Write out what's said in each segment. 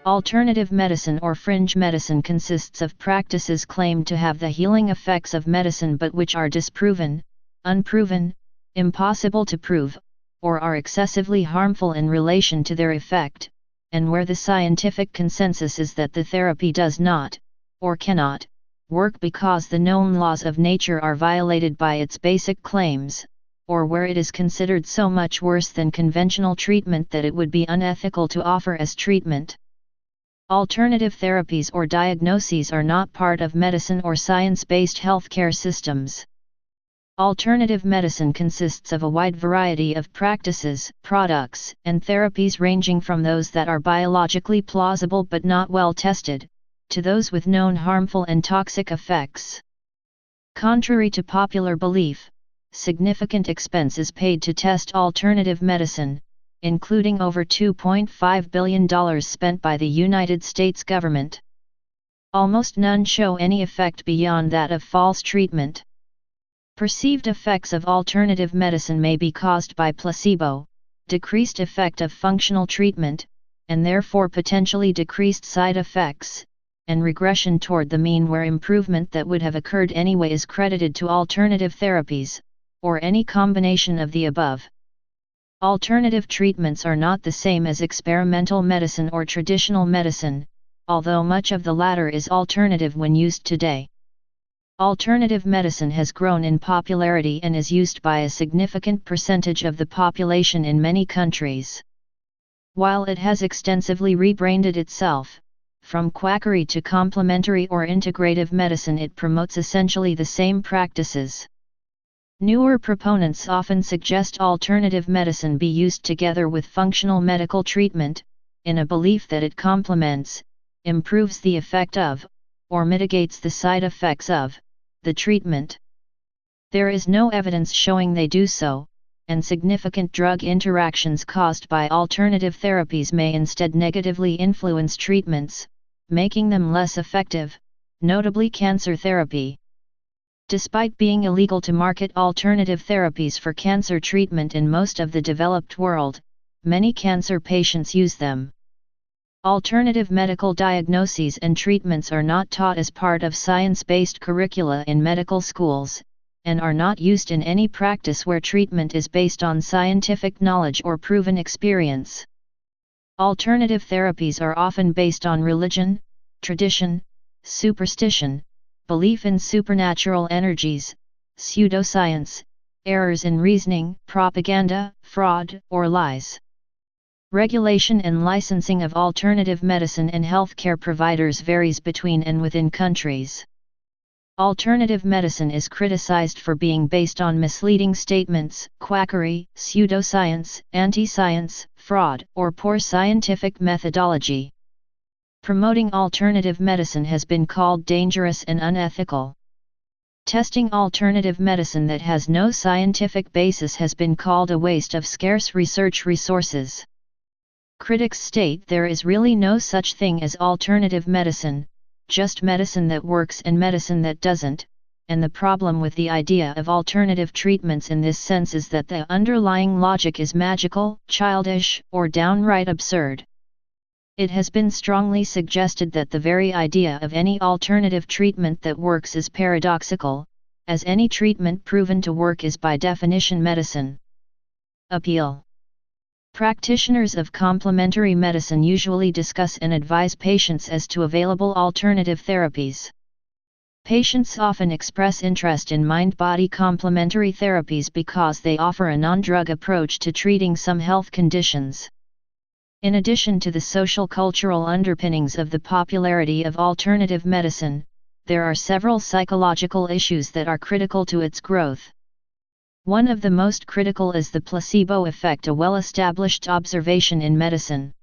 Alternative medicine or fringe medicine consists of practices claimed to have the healing effects of medicine but which are disproven, unproven, impossible to prove, or are excessively harmful in relation to their effect, and where the scientific consensus is that the therapy does not, or cannot, work because the known laws of nature are violated by its basic claims, or where it is considered so much worse than conventional treatment that it would be unethical to offer as treatment. Alternative therapies or diagnoses are not part of medicine or science-based healthcare systems. Alternative medicine consists of a wide variety of practices, products, and therapies ranging from those that are biologically plausible but not well tested, to those with known harmful and toxic effects. Contrary to popular belief, significant expense is paid to test alternative medicine, including over $2.5 billion spent by the United States government. Almost none show any effect beyond that of false treatment. Perceived effects of alternative medicine may be caused by placebo, decreased effect of functional treatment, and therefore potentially decreased side effects, and regression toward the mean where improvement that would have occurred anyway is credited to alternative therapies, or any combination of the above. Alternative treatments are not the same as experimental medicine or traditional medicine, although much of the latter is alternative when used today. Alternative medicine has grown in popularity and is used by a significant percentage of the population in many countries. While it has extensively rebranded itself, from quackery to complementary or integrative medicine, it promotes essentially the same practices. Newer proponents often suggest alternative medicine be used together with functional medical treatment, in a belief that it complements, improves the effect of, or mitigates the side effects of, the treatment. There is no evidence showing they do so, and significant drug interactions caused by alternative therapies may instead negatively influence treatments, making them less effective, notably cancer therapy. Despite being illegal to market alternative therapies for cancer treatment in most of the developed world, many cancer patients use them. Alternative medical diagnoses and treatments are not taught as part of science-based curricula in medical schools, and are not used in any practice where treatment is based on scientific knowledge or proven experience. Alternative therapies are often based on religion, tradition, superstition, belief in supernatural energies, pseudoscience, errors in reasoning, propaganda, fraud, or lies. Regulation and licensing of alternative medicine and healthcare providers varies between and within countries. Alternative medicine is criticized for being based on misleading statements, quackery, pseudoscience, anti-science, fraud, or poor scientific methodology. Promoting alternative medicine has been called dangerous and unethical. Testing alternative medicine that has no scientific basis has been called a waste of scarce research resources. Critics state there is really no such thing as alternative medicine, just medicine that works and medicine that doesn't, and the problem with the idea of alternative treatments in this sense is that the underlying logic is magical, childish, or downright absurd. It has been strongly suggested that the very idea of any alternative treatment that works is paradoxical, as any treatment proven to work is by definition medicine. Appeal. Practitioners of complementary medicine usually discuss and advise patients as to available alternative therapies. Patients often express interest in mind-body complementary therapies because they offer a non-drug approach to treating some health conditions. In addition to the social-cultural underpinnings of the popularity of alternative medicine, there are several psychological issues that are critical to its growth. One of the most critical is the placebo effect, a well-established observation in medicine.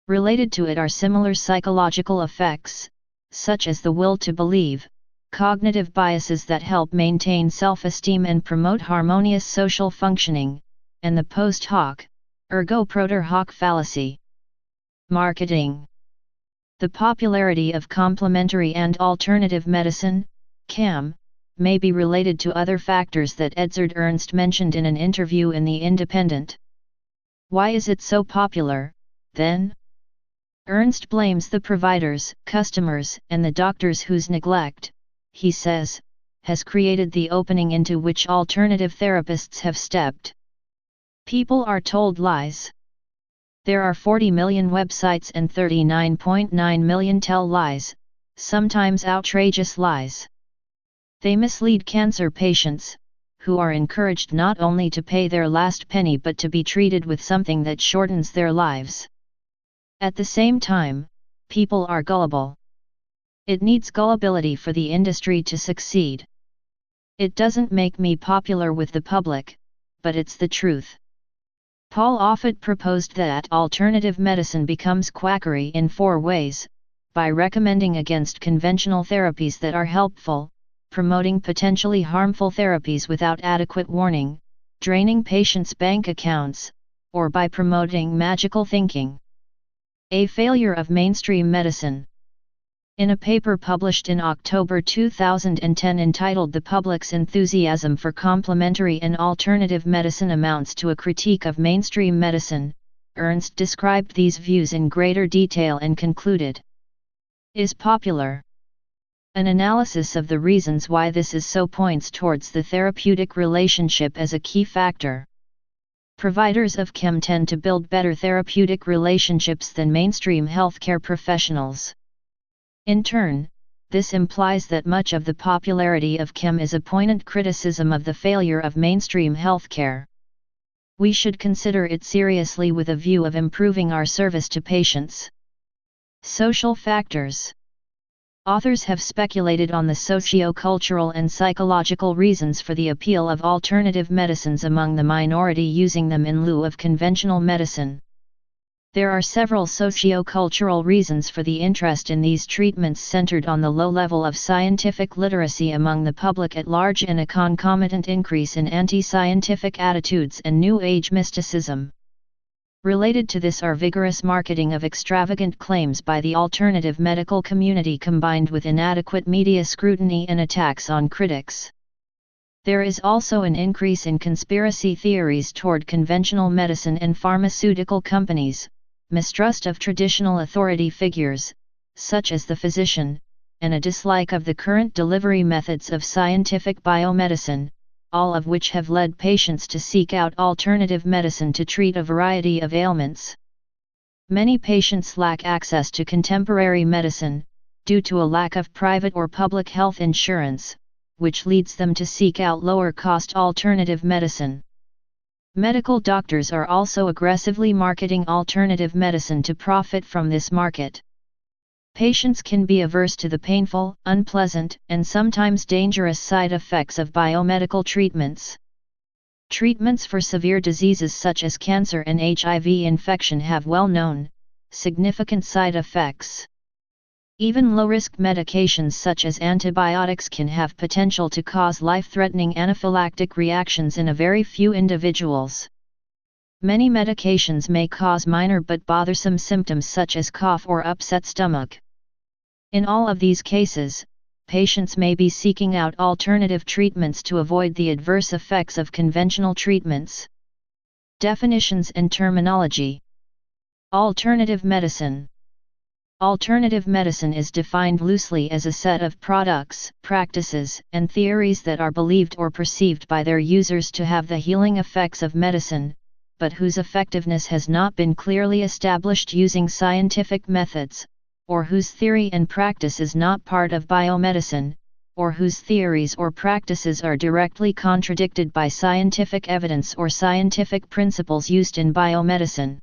Related to it are similar psychological effects, such as the will to believe, cognitive biases that help maintain self-esteem and promote harmonious social functioning, and the post hoc, ergo propter hoc fallacy. Marketing. The popularity of complementary and alternative medicine, CAM, may be related to other factors that Edzard Ernst mentioned in an interview in The Independent. Why is it so popular, then? Ernst blames the providers, customers, and the doctors whose neglect, he says, has created the opening into which alternative therapists have stepped. People are told lies. There are 40 million websites and 39.9 million tell lies, sometimes outrageous lies. They mislead cancer patients, who are encouraged not only to pay their last penny but to be treated with something that shortens their lives. At the same time, people are gullible. It needs gullibility for the industry to succeed. It doesn't make me popular with the public, but it's the truth. Paul Offit proposed that alternative medicine becomes quackery in 4 ways: by recommending against conventional therapies that are helpful, promoting potentially harmful therapies without adequate warning, draining patients' bank accounts, or by promoting magical thinking. A failure of mainstream medicine. In a paper published in October 2010 entitled "The Public's Enthusiasm for Complementary and Alternative Medicine Amounts to a Critique of Mainstream Medicine," Ernst described these views in greater detail and concluded, "Is popular. An analysis of the reasons why this is so points towards the therapeutic relationship as a key factor. Providers of chem tend to build better therapeutic relationships than mainstream healthcare professionals. In turn, this implies that much of the popularity of chem is a poignant criticism of the failure of mainstream healthcare. We should consider it seriously with a view of improving our service to patients." Social factors. Authors have speculated on the socio-cultural and psychological reasons for the appeal of alternative medicines among the minority using them in lieu of conventional medicine. There are several socio-cultural reasons for the interest in these treatments centered on the low level of scientific literacy among the public at large and a concomitant increase in anti-scientific attitudes and New Age mysticism. Related to this are vigorous marketing of extravagant claims by the alternative medical community combined with inadequate media scrutiny and attacks on critics. There is also an increase in conspiracy theories toward conventional medicine and pharmaceutical companies, mistrust of traditional authority figures, such as the physician, and a dislike of the current delivery methods of scientific biomedicine, all of which have led patients to seek out alternative medicine to treat a variety of ailments. Many patients lack access to contemporary medicine, due to a lack of private or public health insurance, which leads them to seek out lower-cost alternative medicine. Medical doctors are also aggressively marketing alternative medicine to profit from this market. Patients can be averse to the painful, unpleasant, and sometimes dangerous side effects of biomedical treatments. Treatments for severe diseases such as cancer and HIV infection have well-known, significant side effects. Even low-risk medications such as antibiotics can have potential to cause life-threatening anaphylactic reactions in a very few individuals. Many medications may cause minor but bothersome symptoms such as cough or upset stomach. In all of these cases, patients may be seeking out alternative treatments to avoid the adverse effects of conventional treatments. Definitions and terminology. Alternative medicine. Alternative medicine is defined loosely as a set of products, practices, and theories that are believed or perceived by their users to have the healing effects of medicine, but whose effectiveness has not been clearly established using scientific methods, or whose theory and practice is not part of biomedicine, or whose theories or practices are directly contradicted by scientific evidence or scientific principles used in biomedicine.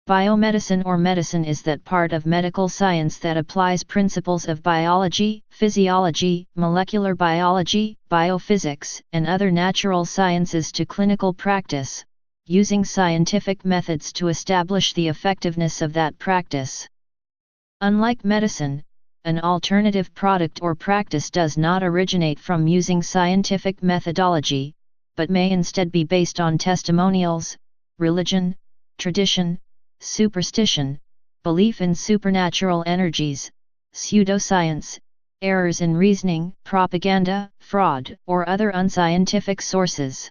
Biomedicine or medicine is that part of medical science that applies principles of biology, physiology, molecular biology, biophysics, and other natural sciences to clinical practice, using scientific methods to establish the effectiveness of that practice. Unlike medicine, an alternative product or practice does not originate from using scientific methodology, but may instead be based on testimonials, religion, tradition, superstition, belief in supernatural energies, pseudoscience, errors in reasoning, propaganda, fraud, or other unscientific sources.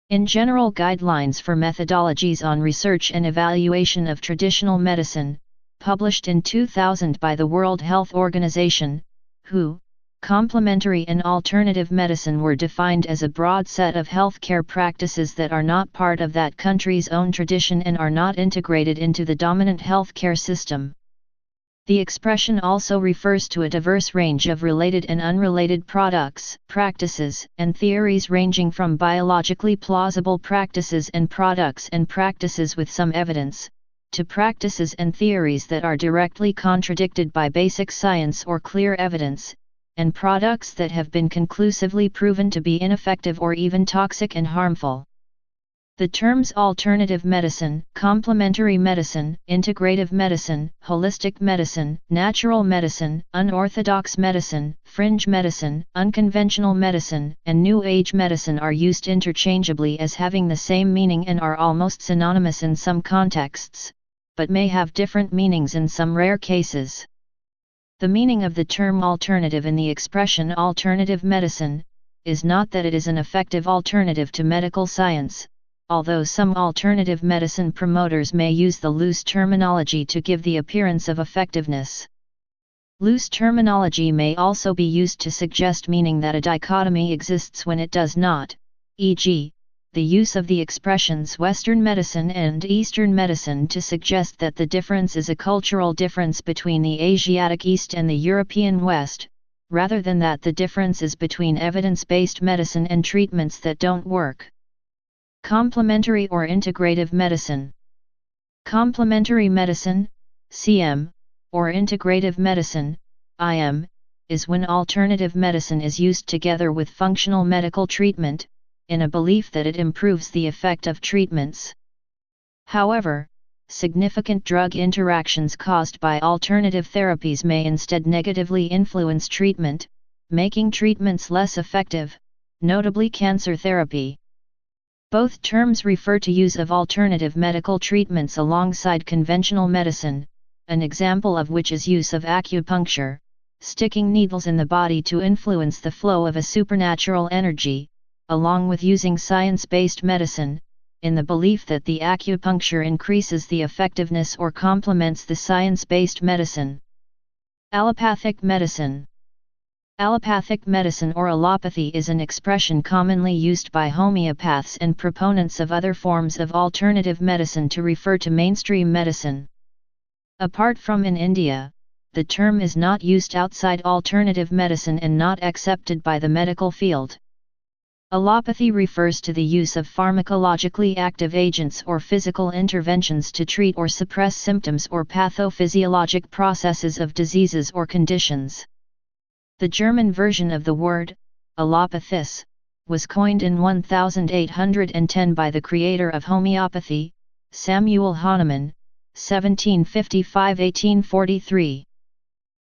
In general guidelines for methodologies on research and evaluation of traditional medicine, published in 2000 by the World Health Organization, WHO. Complementary and alternative medicine were defined as a broad set of healthcare practices that are not part of that country's own tradition and are not integrated into the dominant healthcare system. The expression also refers to a diverse range of related and unrelated products, practices, and theories ranging from biologically plausible practices and practices with some evidence, to practices and theories that are directly contradicted by basic science or clear evidence, and products that have been conclusively proven to be ineffective or even toxic and harmful. The terms alternative medicine, complementary medicine, integrative medicine, holistic medicine, natural medicine, unorthodox medicine, fringe medicine, unconventional medicine, and New Age medicine are used interchangeably as having the same meaning and are almost synonymous in some contexts, but may have different meanings in some rare cases. The meaning of the term alternative in the expression alternative medicine is not that it is an effective alternative to medical science, although some alternative medicine promoters may use the loose terminology to give the appearance of effectiveness. Loose terminology may also be used to suggest meaning that a dichotomy exists when it does not, e.g., the use of the expressions Western medicine and Eastern medicine to suggest that the difference is a cultural difference between the Asiatic East and the European West, rather than that the difference is between evidence-based medicine and treatments that don't work. Complementary or integrative medicine. Complementary medicine, CM, or integrative medicine, IM, is when alternative medicine is used together with functional medical treatment, in a belief that it improves the effect of treatments. However, significant drug interactions caused by alternative therapies may instead negatively influence treatment, making treatments less effective, notably cancer therapy. Both terms refer to use of alternative medical treatments alongside conventional medicine, an example of which is use of acupuncture, sticking needles in the body to influence the flow of a supernatural energy, along with using science-based medicine, in the belief that the acupuncture increases the effectiveness or complements the science-based medicine. Allopathic medicine. Allopathic medicine or allopathy is an expression commonly used by homeopaths and proponents of other forms of alternative medicine to refer to mainstream medicine. Apart from in India, the term is not used outside alternative medicine and not accepted by the medical field. Allopathy refers to the use of pharmacologically active agents or physical interventions to treat or suppress symptoms or pathophysiologic processes of diseases or conditions. The German version of the word, allopathis, was coined in 1810 by the creator of homeopathy, Samuel Hahnemann, 1755–1843.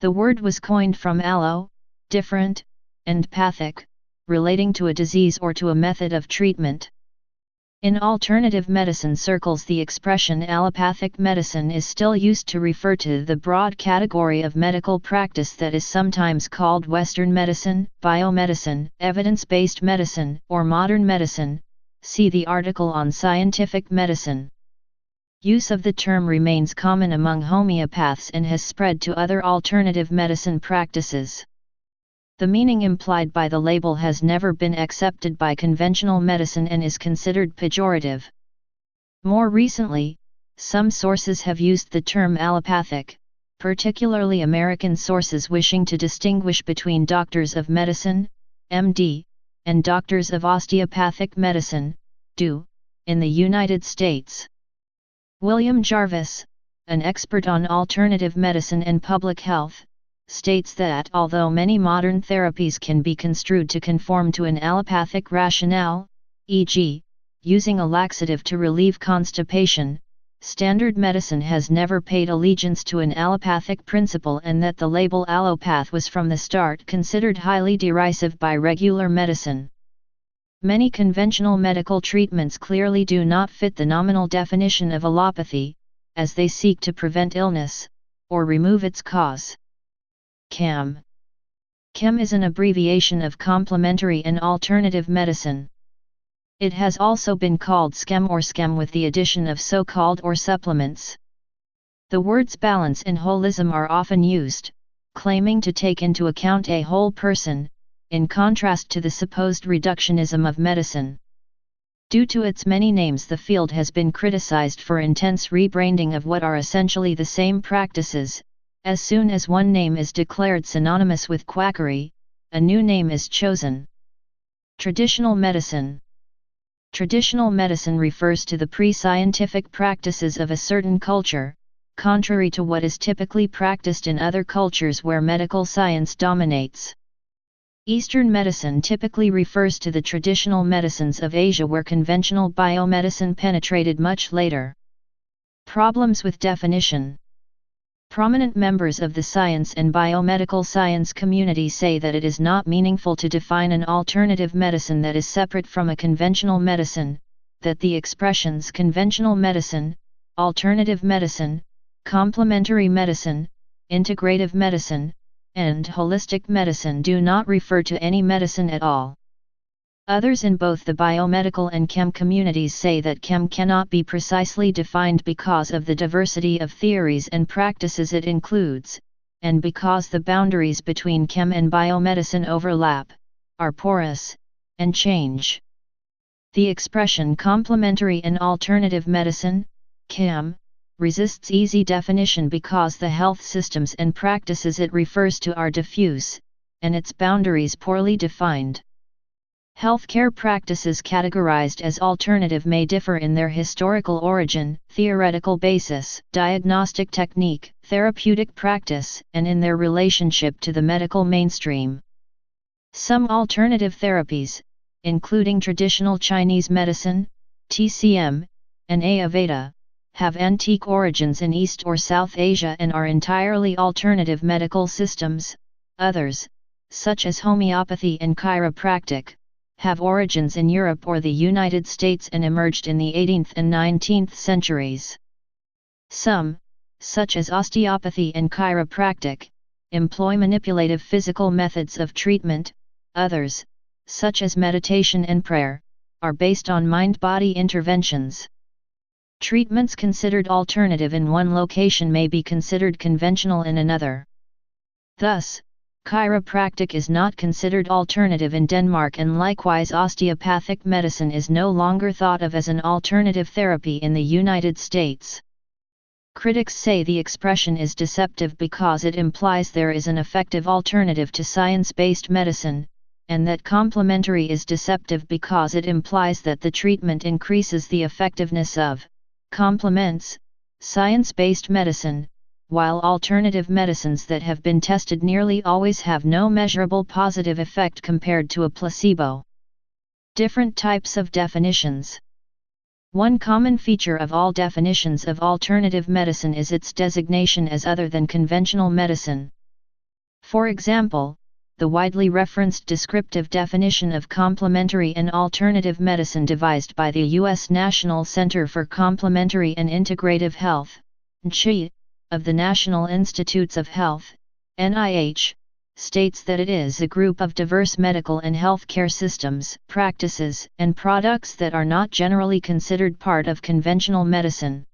The word was coined from allo, different, and pathic, relating to a disease or to a method of treatment. In alternative medicine circles, the expression allopathic medicine is still used to refer to the broad category of medical practice that is sometimes called Western medicine, biomedicine, evidence-based medicine, or modern medicine. See the article on scientific medicine. Use of the term remains common among homeopaths and has spread to other alternative medicine practices. The meaning implied by the label has never been accepted by conventional medicine and is considered pejorative. More recently, some sources have used the term allopathic, particularly American sources wishing to distinguish between doctors of medicine, MD, and doctors of osteopathic medicine, DO, in the United States. William Jarvis, an expert on alternative medicine and public health, states that although many modern therapies can be construed to conform to an allopathic rationale, e.g., using a laxative to relieve constipation, standard medicine has never paid allegiance to an allopathic principle, and that the label allopath was from the start considered highly derisive by regular medicine. Many conventional medical treatments clearly do not fit the nominal definition of allopathy, as they seek to prevent illness, or remove its cause. CAM. CAM is an abbreviation of complementary and alternative medicine. It has also been called SCEM or SCEM with the addition of so-called or supplements. The words balance and holism are often used, claiming to take into account a whole person, in contrast to the supposed reductionism of medicine. Due to its many names, the field has been criticized for intense rebranding of what are essentially the same practices. As soon as one name is declared synonymous with quackery, a new name is chosen. Traditional medicine. Traditional medicine refers to the pre-scientific practices of a certain culture, contrary to what is typically practiced in other cultures where medical science dominates. Eastern medicine typically refers to the traditional medicines of Asia where conventional biomedicine penetrated much later. Problems with definition. Prominent members of the science and biomedical science community say that it is not meaningful to define an alternative medicine that is separate from a conventional medicine, that the expressions conventional medicine, alternative medicine, complementary medicine, integrative medicine, and holistic medicine do not refer to any medicine at all. Others in both the biomedical and chem communities say that chem cannot be precisely defined because of the diversity of theories and practices it includes, and because the boundaries between chem and biomedicine overlap, are porous, and change. The expression complementary and alternative medicine, chem, resists easy definition because the health systems and practices it refers to are diffuse, and its boundaries poorly defined. Healthcare practices categorized as alternative may differ in their historical origin, theoretical basis, diagnostic technique, therapeutic practice, and in their relationship to the medical mainstream. Some alternative therapies, including traditional Chinese medicine, TCM, and Ayurveda, have antique origins in East or South Asia and are entirely alternative medical systems. Others, such as homeopathy and chiropractic, have origins in Europe or the United States and emerged in the 18th and 19th centuries. Some, such as osteopathy and chiropractic, employ manipulative physical methods of treatment. Others, such as meditation and prayer, are based on mind-body interventions. Treatments considered alternative in one location may be considered conventional in another. Thus, chiropractic is not considered alternative in Denmark, and likewise osteopathic medicine is no longer thought of as an alternative therapy in the United States. Critics say the expression is deceptive because it implies there is an effective alternative to science-based medicine, and that complementary is deceptive because it implies that the treatment increases the effectiveness of, complements, science-based medicine, while alternative medicines that have been tested nearly always have no measurable positive effect compared to a placebo. Different types of definitions. One common feature of all definitions of alternative medicine is its designation as other than conventional medicine. For example, the widely referenced descriptive definition of complementary and alternative medicine devised by the U.S. National Center for Complementary and Integrative Health, NCI, of the National Institutes of Health, NIH, states that it is a group of diverse medical and healthcare systems, practices, and products that are not generally considered part of conventional medicine.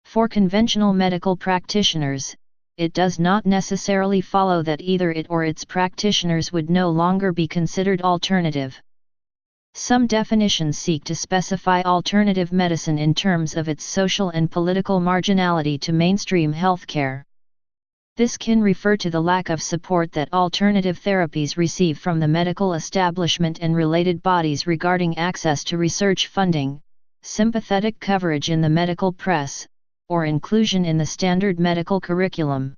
For conventional medical practitioners, it does not necessarily follow that either it or its practitioners would no longer be considered alternative. Some definitions seek to specify alternative medicine in terms of its social and political marginality to mainstream healthcare. This can refer to the lack of support that alternative therapies receive from the medical establishment and related bodies regarding access to research funding, sympathetic coverage in the medical press, or inclusion in the standard medical curriculum.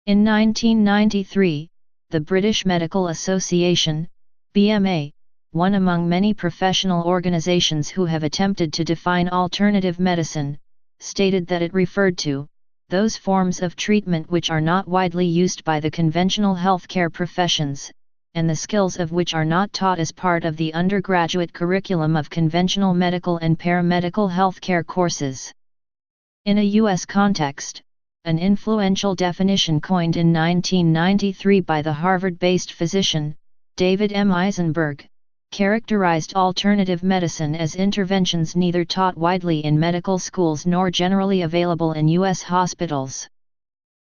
In 1993, the British Medical Association, BMA, one among many professional organizations who have attempted to define alternative medicine, stated that it referred to those forms of treatment which are not widely used by the conventional healthcare professions, and the skills of which are not taught as part of the undergraduate curriculum of conventional medical and paramedical healthcare courses. In a U.S. context, an influential definition coined in 1993 by the Harvard-based physician, David M. Eisenberg, characterized alternative medicine as interventions neither taught widely in medical schools nor generally available in U.S. hospitals.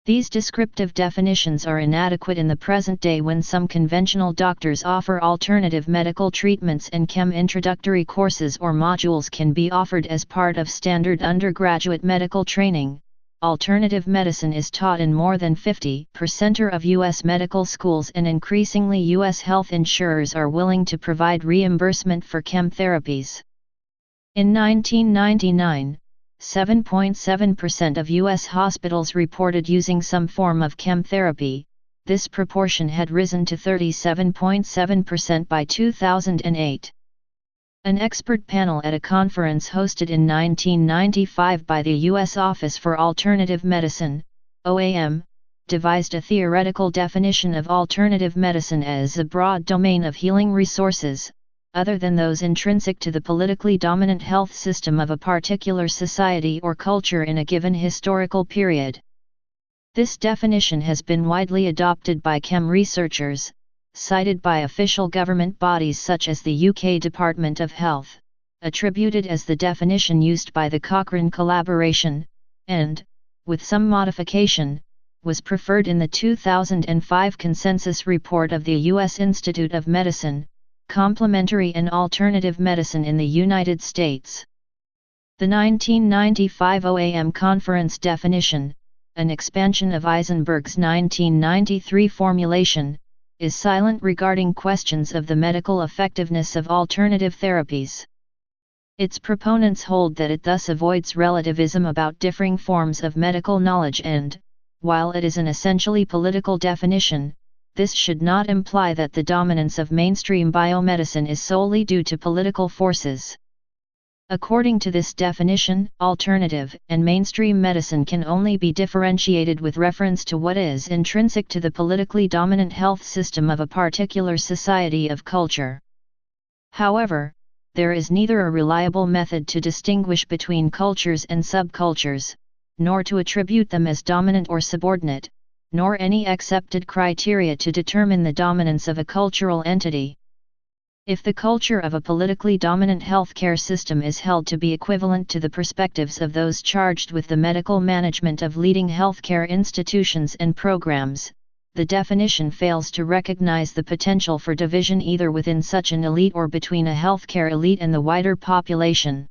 These descriptive definitions are inadequate in the present day when some conventional doctors offer alternative medical treatments and chem introductory courses or modules can be offered as part of standard undergraduate medical training. Alternative medicine is taught in more than 50% of U.S. medical schools, and increasingly U.S. health insurers are willing to provide reimbursement for chem therapies. In 1999, 7.7% of U.S. hospitals reported using some form of chem therapy. This proportion had risen to 37.7% by 2008. An expert panel at a conference hosted in 1995 by the U.S. Office for Alternative Medicine, OAM, devised a theoretical definition of alternative medicine as a broad domain of healing resources, other than those intrinsic to the politically dominant health system of a particular society or culture in a given historical period. This definition has been widely adopted by chem researchers, cited by official government bodies such as the UK Department of Health, attributed as the definition used by the Cochrane Collaboration, and, with some modification, was preferred in the 2005 Consensus Report of the U.S. Institute of Medicine, Complementary and Alternative Medicine in the United States. The 1995 OAM Conference definition, an expansion of Eisenberg's 1993 formulation, is silent regarding questions of the medical effectiveness of alternative therapies. Its proponents hold that it thus avoids relativism about differing forms of medical knowledge and, while it is an essentially political definition, this should not imply that the dominance of mainstream biomedicine is solely due to political forces. According to this definition, alternative and mainstream medicine can only be differentiated with reference to what is intrinsic to the politically dominant health system of a particular society of culture. However, there is neither a reliable method to distinguish between cultures and subcultures, nor to attribute them as dominant or subordinate, nor any accepted criteria to determine the dominance of a cultural entity. If the culture of a politically dominant healthcare system is held to be equivalent to the perspectives of those charged with the medical management of leading healthcare institutions and programs, the definition fails to recognize the potential for division either within such an elite or between a healthcare elite and the wider population.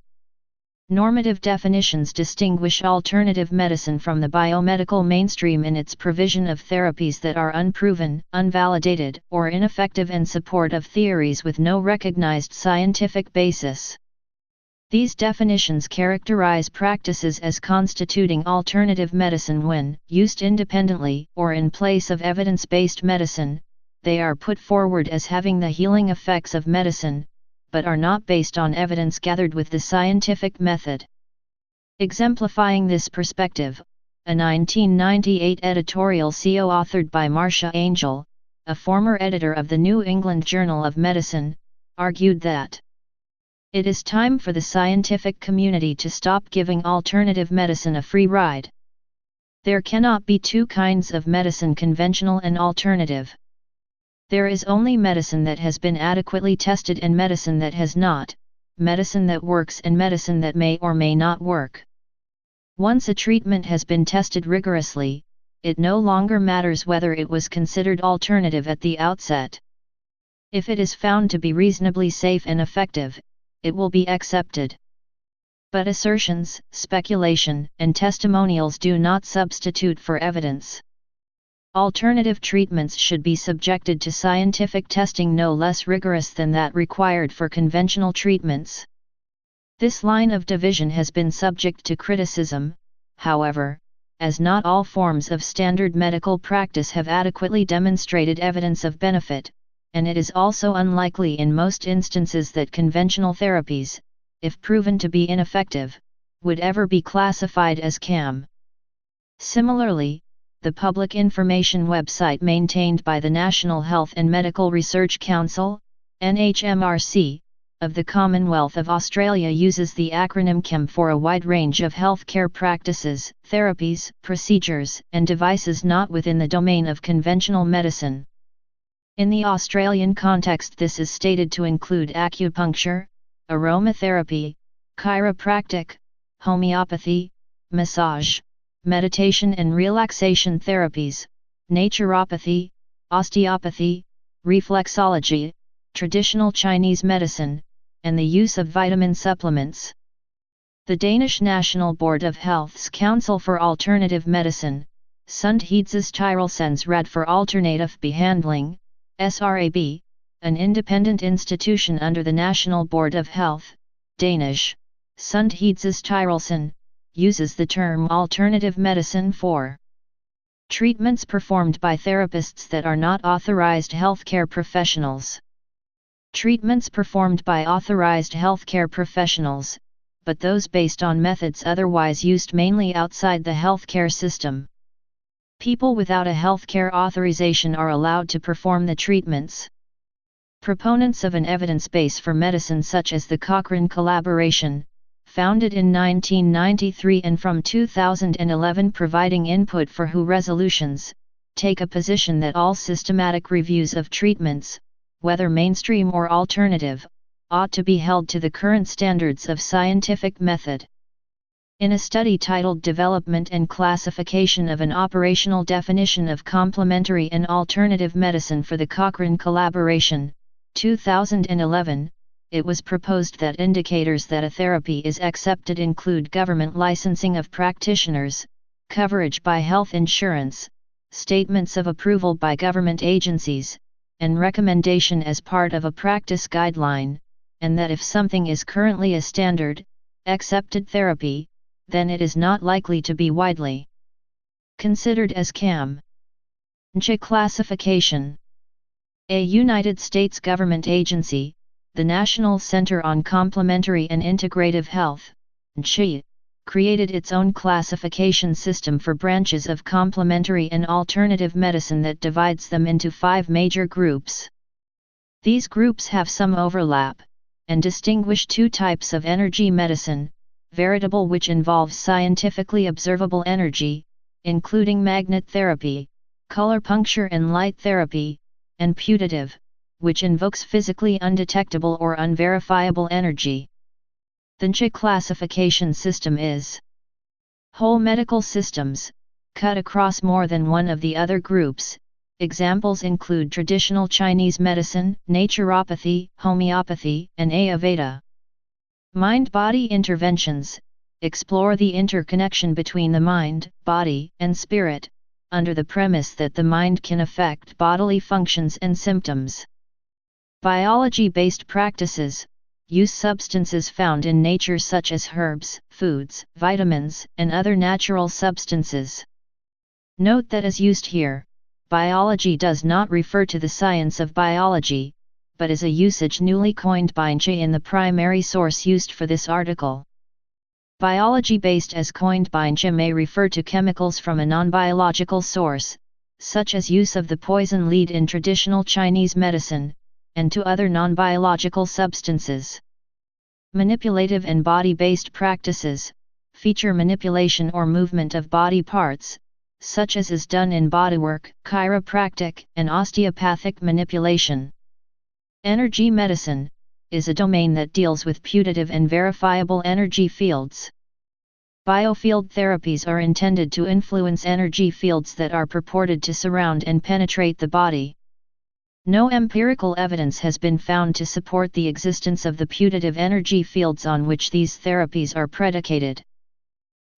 Normative definitions distinguish alternative medicine from the biomedical mainstream in its provision of therapies that are unproven, unvalidated, or ineffective in support of theories with no recognized scientific basis. These definitions characterize practices as constituting alternative medicine when, used independently or in place of evidence-based medicine, they are put forward as having the healing effects of medicine, but are not based on evidence gathered with the scientific method. Exemplifying this perspective, a 1998 editorial co-authored by Marcia Angel, a former editor of the New England Journal of Medicine, argued that it is time for the scientific community to stop giving alternative medicine a free ride. There cannot be two kinds of medicine, conventional and alternative. There is only medicine that has been adequately tested and medicine that has not, medicine that works and medicine that may or may not work. Once a treatment has been tested rigorously, it no longer matters whether it was considered alternative at the outset. If it is found to be reasonably safe and effective, it will be accepted. But assertions, speculation, and testimonials do not substitute for evidence. Alternative treatments should be subjected to scientific testing no less rigorous than that required for conventional treatments. This line of division has been subject to criticism, however, as not all forms of standard medical practice have adequately demonstrated evidence of benefit, and it is also unlikely in most instances that conventional therapies, if proven to be ineffective, would ever be classified as CAM. Similarly, the public information website maintained by the National Health and Medical Research Council, NHMRC, of the Commonwealth of Australia uses the acronym CAM for a wide range of healthcare practices, therapies, procedures, and devices not within the domain of conventional medicine. In the Australian context, this is stated to include acupuncture, aromatherapy, chiropractic, homeopathy, massage, meditation and relaxation therapies, naturopathy, osteopathy, reflexology, traditional Chinese medicine, and the use of vitamin supplements. The Danish National Board of Health's Council for Alternative Medicine, Sundhedsstyrelsens Råd for Alternative Behandling, SRAB, an independent institution under the National Board of Health, Danish, Sundhedsstyrelsen, uses the term alternative medicine for treatments performed by therapists that are not authorized healthcare professionals. Treatments performed by authorized healthcare professionals, but those based on methods otherwise used mainly outside the healthcare system. People without a healthcare authorization are allowed to perform the treatments. Proponents of an evidence base for medicine such as the Cochrane Collaboration, founded in 1993 and from 2011 providing input for WHO resolutions, take a position that all systematic reviews of treatments, whether mainstream or alternative, ought to be held to the current standards of scientific method. In a study titled Development and Classification of an Operational Definition of Complementary and Alternative Medicine for the Cochrane Collaboration, 2011, it was proposed that indicators that a therapy is accepted include government licensing of practitioners, coverage by health insurance, statements of approval by government agencies, and recommendation as part of a practice guideline, and that if something is currently a standard, accepted therapy, then it is not likely to be widely considered as CAM. NCH classification. A United States government agency, the National Center on Complementary and Integrative Health, NCI, created its own classification system for branches of complementary and alternative medicine that divides them into 5 major groups. These groups have some overlap, and distinguish 2 types of energy medicine: veritable, which involves scientifically observable energy, including magnet therapy, color puncture and light therapy, and putative, which invokes physically undetectable or unverifiable energy. The NCI classification system is whole medical systems, cut across more than one of the other groups. Examples include traditional Chinese medicine, naturopathy, homeopathy, and Ayurveda. Mind-body interventions explore the interconnection between the mind, body, and spirit, under the premise that the mind can affect bodily functions and symptoms. Biology-based practices use substances found in nature such as herbs, foods, vitamins, and other natural substances. Note that as used here, biology does not refer to the science of biology, but is a usage newly coined by NCI in the primary source used for this article. Biology-based as coined by NCI may refer to chemicals from a non-biological source, such as use of the poison lead in traditional Chinese medicine, and to other non-biological substances. Manipulative and body-based practices feature manipulation or movement of body parts, such as is done in bodywork, chiropractic, and osteopathic manipulation. Energy medicine is a domain that deals with putative and verifiable energy fields. Biofield therapies are intended to influence energy fields that are purported to surround and penetrate the body. No empirical evidence has been found to support the existence of the putative energy fields on which these therapies are predicated.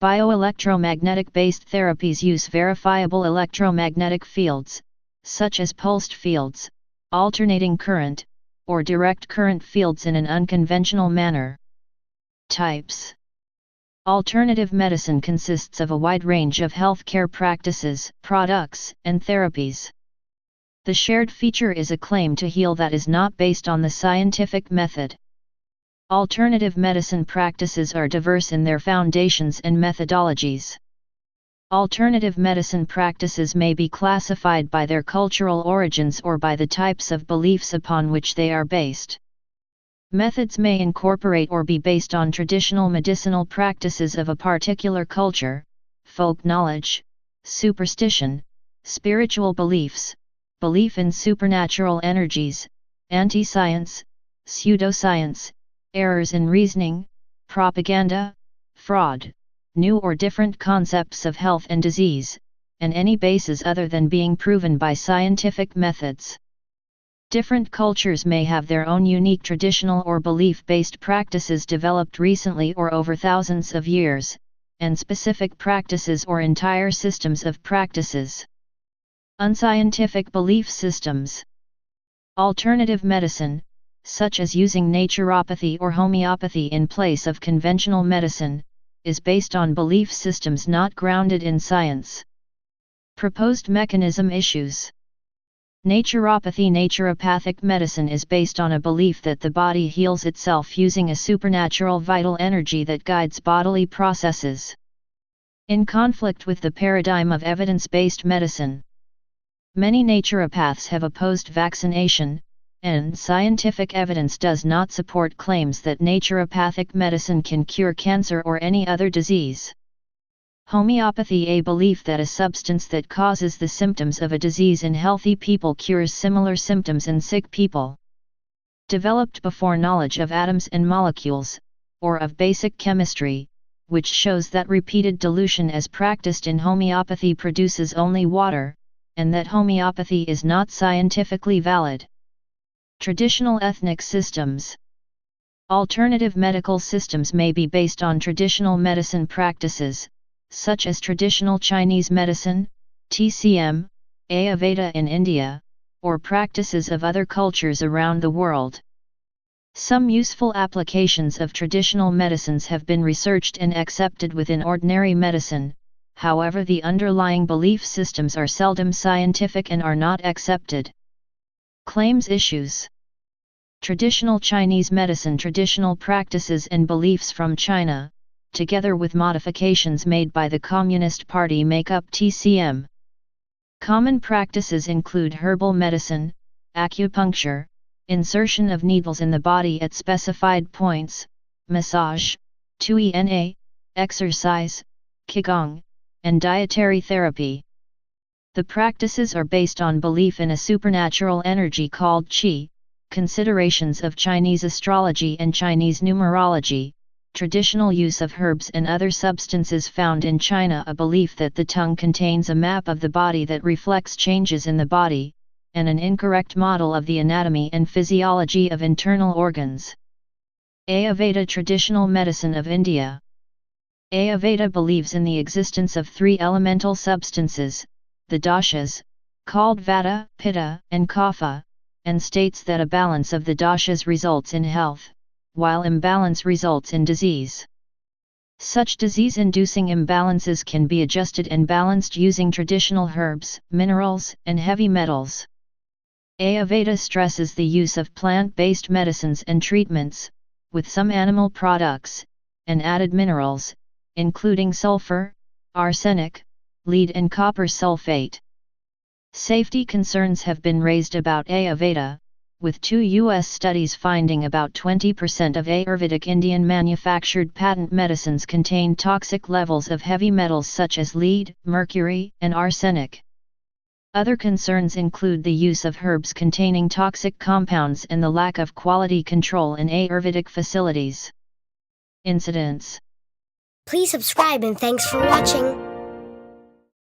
Bioelectromagnetic-based therapies use verifiable electromagnetic fields, such as pulsed fields, alternating current, or direct current fields in an unconventional manner. Types. Alternative medicine consists of a wide range of healthcare practices, products, and therapies. The shared feature is a claim to heal that is not based on the scientific method. Alternative medicine practices are diverse in their foundations and methodologies. Alternative medicine practices may be classified by their cultural origins or by the types of beliefs upon which they are based. Methods may incorporate or be based on traditional medicinal practices of a particular culture, folk knowledge, superstition, spiritual beliefs, belief in supernatural energies, anti-science, pseudoscience, errors in reasoning, propaganda, fraud, new or different concepts of health and disease, and any bases other than being proven by scientific methods. Different cultures may have their own unique traditional or belief-based practices developed recently or over thousands of years, and specific practices or entire systems of practices. Unscientific belief systems. Alternative medicine, such as using naturopathy or homeopathy in place of conventional medicine, is based on belief systems not grounded in science. Proposed mechanism issues. Naturopathic medicine is based on a belief that the body heals itself using a supernatural vital energy that guides bodily processes. In conflict with the paradigm of evidence-based medicine. Many naturopaths have opposed vaccination, and scientific evidence does not support claims that naturopathic medicine can cure cancer or any other disease. Homeopathy, a belief that a substance that causes the symptoms of a disease in healthy people cures similar symptoms in sick people. Developed before knowledge of atoms and molecules, or of basic chemistry, which shows that repeated dilution as practiced in homeopathy produces only water, and that homeopathy is not scientifically valid. Traditional ethnic systems. Alternative medical systems may be based on traditional medicine practices, such as traditional Chinese medicine, TCM, Ayurveda in India, or practices of other cultures around the world. Some useful applications of traditional medicines have been researched and accepted within ordinary medicine, however the underlying belief systems are seldom scientific and are not accepted. Claims issues. Traditional Chinese medicine. Traditional practices and beliefs from China, together with modifications made by the Communist Party, make up TCM. Common practices include herbal medicine, acupuncture, insertion of needles in the body at specified points, massage, tuina, exercise, qigong, and dietary therapy. The practices are based on belief in a supernatural energy called qi, considerations of Chinese astrology and Chinese numerology, traditional use of herbs and other substances found in China, a belief that the tongue contains a map of the body that reflects changes in the body, and an incorrect model of the anatomy and physiology of internal organs. Ayurveda. Traditional medicine of India. Ayurveda believes in the existence of three elemental substances, the doshas, called Vata, Pitta, and Kapha, and states that a balance of the doshas results in health, while imbalance results in disease. Such disease-inducing imbalances can be adjusted and balanced using traditional herbs, minerals, and heavy metals. Ayurveda stresses the use of plant-based medicines and treatments, with some animal products, and added minerals, including sulfur, arsenic, lead and copper sulfate. Safety concerns have been raised about Ayurveda, with 2 U.S. studies finding about 20% of Ayurvedic Indian manufactured patent medicines contain toxic levels of heavy metals such as lead, mercury, and arsenic. Other concerns include the use of herbs containing toxic compounds and the lack of quality control in Ayurvedic facilities. Incidents. Please subscribe and thanks for watching.